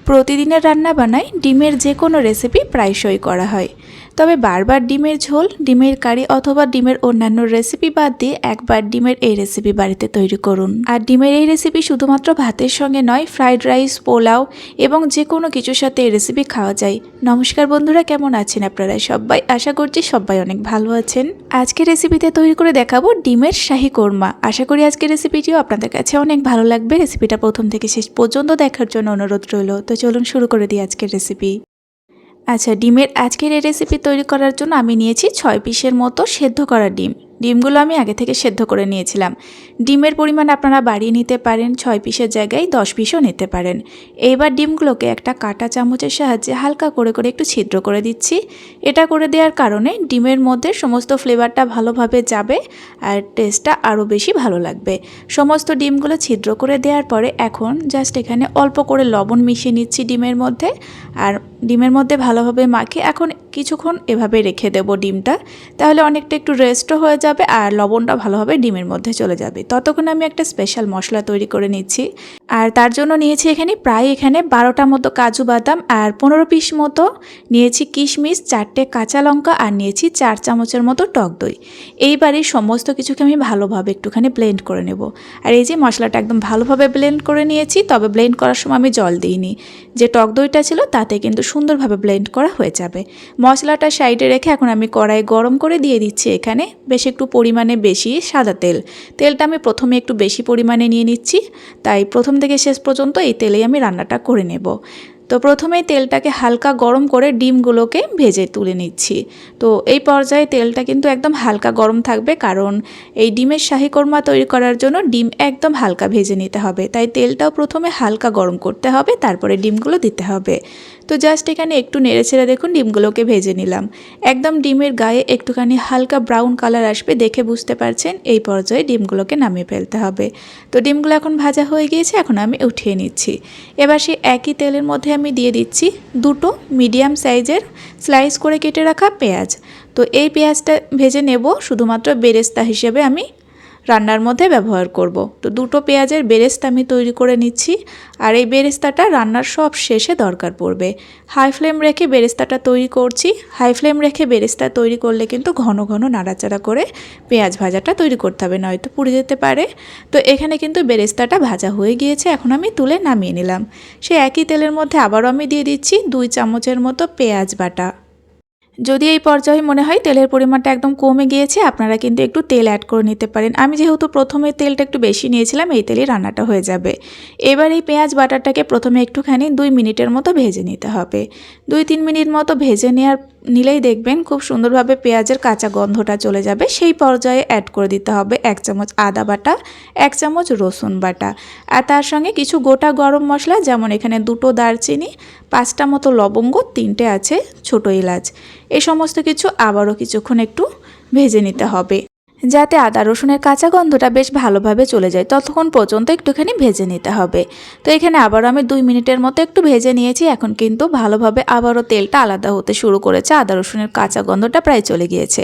প্রতিদিনের রান্না বানাই ডিমের যে কোনো রেসিপি প্রায়শই করা হয়, তবে বারবার ডিমের ঝোল, ডিমের কারি অথবা ডিমের অন্যান্য রেসিপি বাদ দিয়ে একবার ডিমের এই রেসিপি বাড়িতে তৈরি করুন। আর ডিমের এই রেসিপি শুধুমাত্র ভাতের সঙ্গে নয়, ফ্রাইড রাইস, পোলাও এবং যে কোনো কিছুর সাথে এই রেসিপি খাওয়া যায়। নমস্কার বন্ধুরা, কেমন আছেন আপনারা সবাই? আশা করছি সবাই অনেক ভালো আছেন। আজকে রেসিপিতে তৈরি করে দেখাবো ডিমের শাহী কোরমা। আশা করি আজকের রেসিপিটিও আপনাদের কাছে অনেক ভালো লাগবে। রেসিপিটা প্রথম থেকে শেষ পর্যন্ত দেখার জন্য অনুরোধ রইল। তো চলুন শুরু করে দিই আজকের রেসিপি। আচ্ছা, ডিমের আজকের এই রেসিপি তৈরি করার জন্য আমি নিয়েছি 6 পিসের মতো সেদ্ধ করা ডিম। ডিমগুলো আমি আগে থেকে সেদ্ধ করে নিয়েছিলাম। ডিমের পরিমাণ আপনারা বাড়িয়ে নিতে পারেন, 6 পিসের জায়গায় 10 পিসও নিতে পারেন। এইবার ডিমগুলোকে একটা কাঁটা চামচের সাহায্যে হালকা করে করে একটু ছিদ্র করে দিচ্ছি। এটা করে দেওয়ার কারণে ডিমের মধ্যে সমস্ত ফ্লেভারটা ভালোভাবে যাবে আর টেস্টটা আরও বেশি ভালো লাগবে। সমস্ত ডিমগুলো ছিদ্র করে দেওয়ার পরে এখন জাস্ট এখানে অল্প করে লবণ মিশিয়ে নিচ্ছি ডিমের মধ্যে। আর ডিমের মধ্যে ভালোভাবে মাখিয়ে এখন কিছুক্ষণ এভাবে রেখে দেব ডিমটা, তাহলে অনেকটা একটু রেস্টও হয়ে যাবে আর লবণটা ভালোভাবে ডিমের মধ্যে চলে যাবে। ততক্ষণ আমি একটা স্পেশাল মশলা তৈরি করে নিচ্ছি। আর তার জন্য নিয়েছি এখানে প্রায় 12টা মতো কাজু বাদাম আর 15 পিস মতো নিয়েছি কিশমিশ, 4টে কাঁচা লঙ্কা আর নিয়েছি 4 চামচের মতো টক দই। এইবারে সমস্ত কিছুকে আমি ভালোভাবে একটুখানি ব্লেন্ড করে নেব। আর এই যে মশলাটা একদম ভালোভাবে ব্লেন্ড করে নিয়েছি, তবে ব্লেন্ড করার সময় আমি জল দিইনি। যে টক দইটা ছিল তাতে কিন্তু সুন্দরভাবে ব্লেন্ড করা হয়ে যাবে। মশলাটা সাইডে রেখে এখন আমি কড়াই গরম করে দিয়ে দিচ্ছি এখানে বেশ একটু পরিমাণে বেশি সাদা তেল। তেলটা আমি প্রথমে একটু বেশি পরিমাণে নিয়ে নিচ্ছি, তাই প্রথম থেকে শেষ পর্যন্ত এই তেলেই আমি রান্নাটা করে নেব। তো প্রথমেই তেলটাকে হালকা গরম করে ডিমগুলোকে ভেজে তুলে নিচ্ছি। তো এই পর্যায়ে তেলটা কিন্তু একদম হালকা গরম থাকবে, কারণ এই ডিমের শাহী কোরমা তৈরি করার জন্য ডিম একদম হালকা ভেজে নিতে হবে। তাই তেলটাও প্রথমে হালকা গরম করতে হবে, তারপরে ডিমগুলো দিতে হবে। তো জাস্ট এখানে একটু নেড়েচেড়ে দেখুন ডিমগুলোকে ভেজে নিলাম। একদম ডিমের গায়ে একটুখানি হালকা ব্রাউন কালার আসবে, দেখে বুঝতে পারছেন। এই পর্যায়ে ডিমগুলোকে নামিয়ে ফেলতে হবে। তো ডিমগুলো এখন ভাজা হয়ে গিয়েছে, এখন আমি উঠিয়ে নিচ্ছি। এবার সেই একই তেলের মধ্যে আমি দিয়ে দিচ্ছি 2টো মিডিয়াম সাইজের স্লাইস করে কেটে রাখা পেঁয়াজ। তো এই পেঁয়াজটা ভেজে নেব, শুধুমাত্র বেরেস্তা হিসেবে আমি রান্নার মধ্যে ব্যবহার করব। তো 2টো পেঁয়াজের বেরেস্তা আমি তৈরি করে নিচ্ছি। আর এই বেরেস্তাটা রান্নার সব শেষে দরকার পড়বে। হাই ফ্লেম রেখে বেরেস্তাটা তৈরি করছি। হাই ফ্লেম রেখে বেরেস্তা তৈরি করলে কিন্তু ঘন ঘন নাড়াচাড়া করে পেঁয়াজ ভাজাটা তৈরি করতে হবে, নয়তো পুড়ে যেতে পারে। তো এখানে কিন্তু বেরেস্তাটা ভাজা হয়ে গিয়েছে, এখন আমি তুলে নামিয়ে নিলাম। সেই একই তেলের মধ্যে আবারও আমি দিয়ে দিচ্ছি 2 চামচের মতো পেঁয়াজ বাটা। যদি এই পর্যায়ে মনে হয় তেলের পরিমাণটা একদম কমে গিয়েছে, আপনারা কিন্তু একটু তেল অ্যাড করে নিতে পারেন। আমি যেহেতু প্রথমে তেলটা একটু বেশি নিয়েছিলাম, এই তেলেই রান্নাটা হয়ে যাবে। এবার এই পেঁয়াজ বাটাটাকে প্রথমে একটুখানি 2 মিনিটের মতো ভেজে নিতে হবে। 2-3 মিনিট মতো ভেজে নিলেই দেখবেন খুব সুন্দরভাবে পেঁয়াজের কাঁচা গন্ধটা চলে যাবে। সেই পর্যায়ে অ্যাড করে দিতে হবে 1 চামচ আদা বাটা, 1 চামচ রসুন বাটা আর তার সঙ্গে কিছু গোটা গরম মশলা, যেমন এখানে 2টো দারচিনি, 5টা মতো লবঙ্গ, 3টে আছে ছোটো এলাচ। এই সমস্ত কিছু আবারও কিছুক্ষণ একটু ভেজে নিতে হবে, যাতে আদা রসুনের কাঁচা গন্ধটা বেশ ভালোভাবে চলে যায়। ততক্ষণ পর্যন্ত একটুখানি ভেজে নিতে হবে। তো এখানে আবারও আমি 2 মিনিটের মতো একটু ভেজে নিয়েছি। এখন কিন্তু ভালোভাবে আবারও তেলটা আলাদা হতে শুরু করেছে, আদা রসুনের কাঁচা গন্ধটা প্রায় চলে গিয়েছে।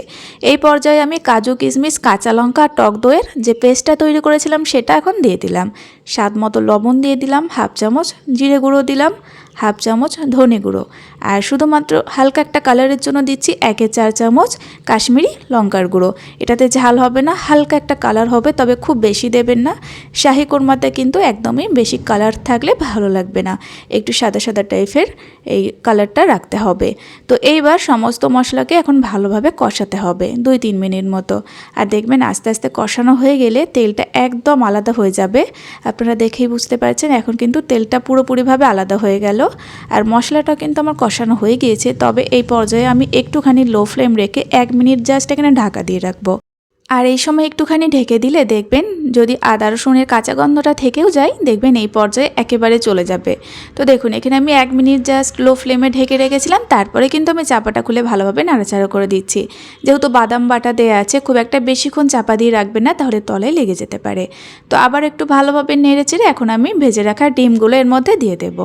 এই পর্যায়ে আমি কাজু, কিশমিশ, কাঁচা লঙ্কা আর টক দইয়ের যে পেস্টটা তৈরি করেছিলাম সেটা এখন দিয়ে দিলাম। স্বাদ মতো লবণ দিয়ে দিলাম, 1/2 চামচ জিরে গুঁড়ো দিলাম, 1/2 চামচ ধনে গুঁড়ো আর শুধুমাত্র হালকা একটা কালারের জন্য দিচ্ছি 1/4 চামচ কাশ্মীরি লঙ্কার গুঁড়ো। এটাতে ঝাল হবে না, হালকা একটা কালার হবে, তবে খুব বেশি দেবেন না। শাহী কোরমাতে কিন্তু একদমই বেশি কালার থাকলে ভালো লাগবে না, একটু সাদা সাদা টাইপের এই কালারটা রাখতে হবে। তো এইবার সমস্ত মশলাকে এখন ভালোভাবে কষাতে হবে 2-3 মিনিট মতো। আর দেখবেন আস্তে আস্তে কষানো হয়ে গেলে তেলটা একদম আলাদা হয়ে যাবে। আপনারা দেখেই বুঝতে পারছেন এখন কিন্তু তেলটা পুরোপুরিভাবে আলাদা হয়ে গেল আর মশলাটা কিন্তু আমার কষানো হয়ে গিয়েছে। তবে এই পর্যায়ে আমি একটুখানি লো ফ্লেম রেখে 1 মিনিট জাস্ট এখানে ঢাকা দিয়ে রাখবো। আর এই সময় একটুখানি ঢেকে দিলে দেখবেন যদি আদা রসুনের কাঁচা গন্ধটা থেকেও যায়, দেখবেন এই পর্যায়ে একেবারে চলে যাবে। তো দেখুন এখানে আমি 1 মিনিট জাস্ট লো ফ্লেমে ঢেকে রেখেছিলাম, তারপরে কিন্তু আমি চাপাটা খুলে ভালোভাবে নাড়াচাড়া করে দিচ্ছি। যেহেতু বাদাম বাটা দেওয়া আছে, খুব একটা বেশিক্ষণ চাপা দিয়ে রাখবেন না, তাহলে তলায় লেগে যেতে পারে। তো আবার একটু ভালোভাবে নেড়েচেড়ে এখন আমি ভেজে রাখা ডিমগুলো এর মধ্যে দিয়ে দেব।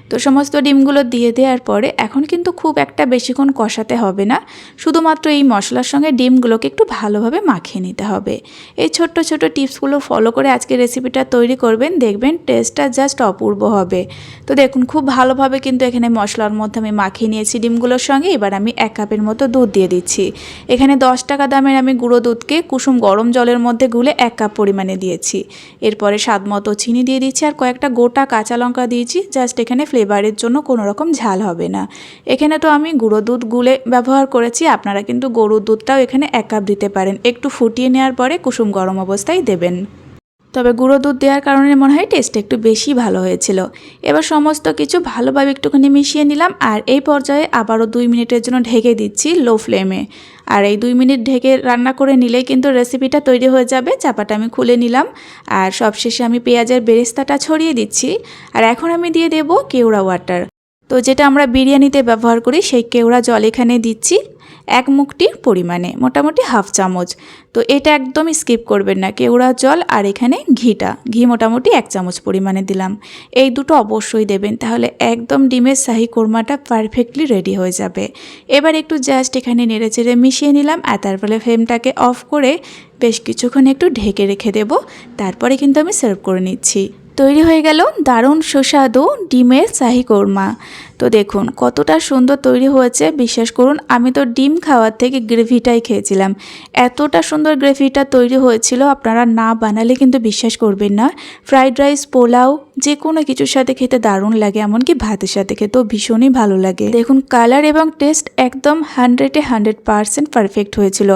তো সমস্ত ডিমগুলো দিয়ে দেওয়ার পরে এখন কিন্তু খুব একটা বেশিক্ষণ কষাতে হবে না, শুধুমাত্র এই মশলার সঙ্গে ডিমগুলোকে একটু ভালোভাবে মাখিয়ে মাখিয়ে নিতে হবে। এই ছোট্ট ছোট টিপসগুলো ফলো করে আজকে রেসিপিটা তৈরি করবেন, দেখবেন টেস্টটা জাস্ট অপূর্ব হবে। তো দেখুন খুব ভালোভাবে কিন্তু এখানে মশলার মধ্যে আমি মাখিয়ে নিয়েছি ডিমগুলোর সঙ্গে। এবার আমি 1 কাপের মতো দুধ দিয়ে দিচ্ছি। এখানে 10 টাকা দামের আমি গুঁড়ো দুধকে কুসুম গরম জলের মধ্যে গুলে 1 কাপ পরিমাণে দিয়েছি। এরপরে স্বাদ মতো চিনি দিয়ে দিচ্ছি আর কয়েকটা গোটা কাঁচা লঙ্কা দিয়েছি, জাস্ট এখানে ফ্লেভারের জন্য কোনো রকম ঝাল হবে না। এখানে তো আমি গুঁড়ো দুধ গুলে ব্যবহার করেছি, আপনারা কিন্তু গরুর দুধটাও এখানে 1 কাপ দিতে পারেন। একটু ফুটিয়ে নেওয়ার পরে কুসুম গরম অবস্থায় দেবেন। তবে গুঁড়ো দুধ দেওয়ার কারণে মনে হয় টেস্ট একটু বেশি ভালো হয়েছিল। এবার সমস্ত কিছু ভালোভাবে একটুখানি মিশিয়ে নিলাম আর এই পর্যায়ে আবারও 2 মিনিটের জন্য ঢেকে দিচ্ছি লো ফ্লেমে। আর এই 2 মিনিট ঢেকে রান্না করে নিলেই কিন্তু রেসিপিটা তৈরি হয়ে যাবে। চাপাটা আমি খুলে নিলাম আর সবশেষে আমি পেঁয়াজের বেরেস্তাটা ছড়িয়ে দিচ্ছি। আর এখন আমি দিয়ে দেব কেওড়া ওয়াটার। তো যেটা আমরা বিরিয়ানিতে ব্যবহার করি সেই কেওড়া জল এখানে দিচ্ছি 1 মুঠটির পরিমাণে, মোটামুটি হাফ চামচ। তো এটা একদমই স্কিপ করবেন না, কেওড়া জল আর এখানে ঘি মোটামুটি 1 চামচ পরিমাণে দিলাম। এই দুটো অবশ্যই দেবেন, তাহলে একদম ডিমের শাহী কোরমাটা পারফেক্টলি রেডি হয়ে যাবে। এবার একটু জাস্ট এখানে নেড়েচেড়ে মিশিয়ে নিলাম আর তারপরে ফ্লেমটাকে অফ করে বেশ কিছুক্ষণ একটু ঢেকে রেখে দেব। তারপরে কিন্তু আমি সার্ভ করে নিচ্ছি। তৈরি হয়ে গেল দারুণ সুস্বাদু ডিমের শাহী কোরমা। তো দেখুন কতটা সুন্দর তৈরি হয়েছে। বিশ্বাস করুন আমি তো ডিম খাওয়ার থেকে গ্রেভিটাই খেয়েছিলাম, এতটা সুন্দর গ্রেভিটা তৈরি হয়েছিল, আপনারা না বানালে কিন্তু বিশ্বাস করবেন না। ফ্রাইড রাইস, পোলাও যে কোনো কিছুর সাথে খেতে দারুণ লাগে, এমনকি ভাতের সাথে খেতেও ভীষণই ভালো লাগে। দেখুন কালার এবং টেস্ট একদম 100-এ 100% পারফেক্ট হয়েছিল।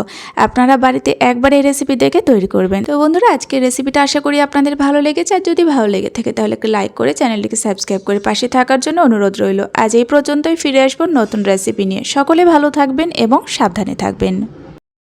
আপনারা বাড়িতে একবার এই রেসিপি দেখে তৈরি করবেন। তো বন্ধুরা আজকের রেসিপিটা আশা করি আপনাদের ভালো লেগেছে। আর যদি ভালো লেগে থাকে তাহলে একটু লাইক করে চ্যানেলটিকে সাবস্ক্রাইব করে পাশে থাকার জন্য অনুরোধ রইল। আজ এই পর্যন্তই, ফিরে আসবো নতুন রেসিপি নিয়ে। সকলে ভালো থাকবেন এবং সাবধানে থাকবেন।